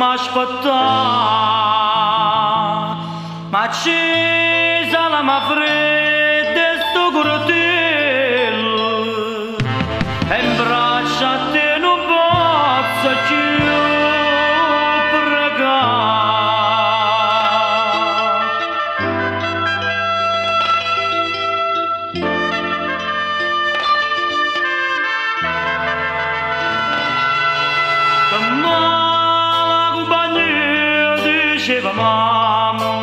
m'aspettare, ma ci sarà ma fredda e sto cortello, e in braccio a te non posso più pregare. Diceva mamma,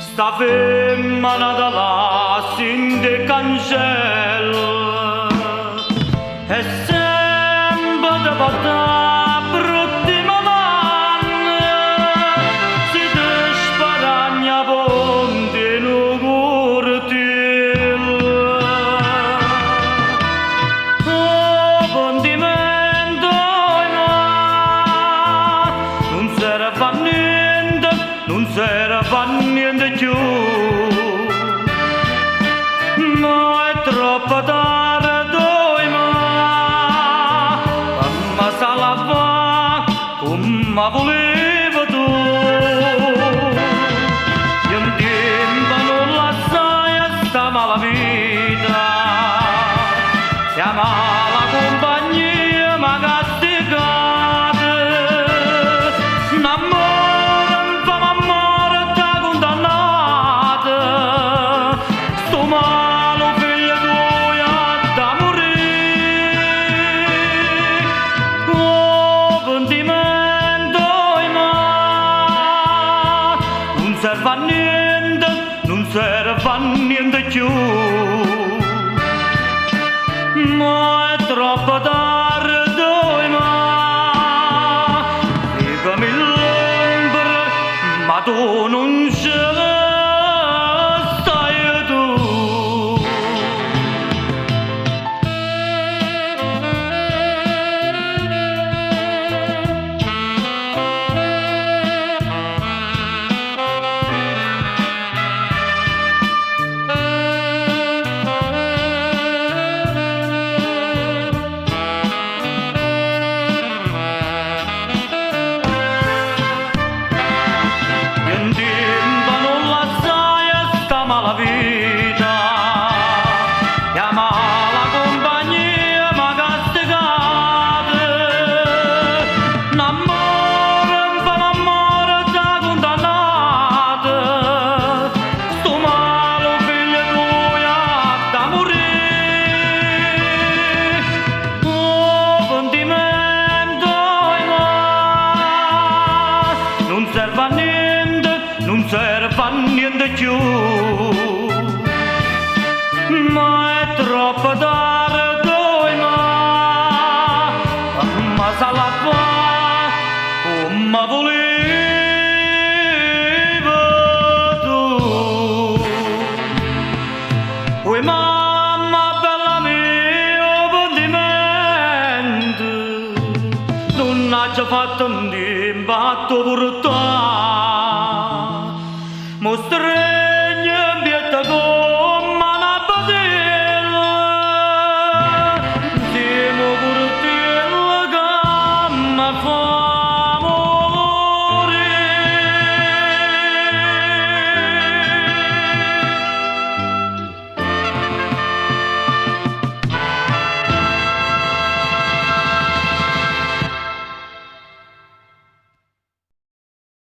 sta femmina da lassi in de cancella e sempre da portare brutti malanne, si te sparagna ponte in un cortello. Oh, condimento non serve a niente più, ma è troppo tardi, ma sa la fa come volevo tu. Io un tempo non la sai e stava la vita, chiama la compagnia ma castigata. Non serve a niente più, ma è troppo tardi, ma legami l'ombra, ma tu non ce la stai tu. La vita, chiama la compagnia ma castigata. L'amore fa l'amore da condannata, sto malo figlio tuo da morire. Oh, pentimento non serve a niente, non serve a niente più, ma è troppo tardi, ma sa la fa come volevo tu. Oi mamma bella mia, pentimento non ha già fatto un impatto brutale.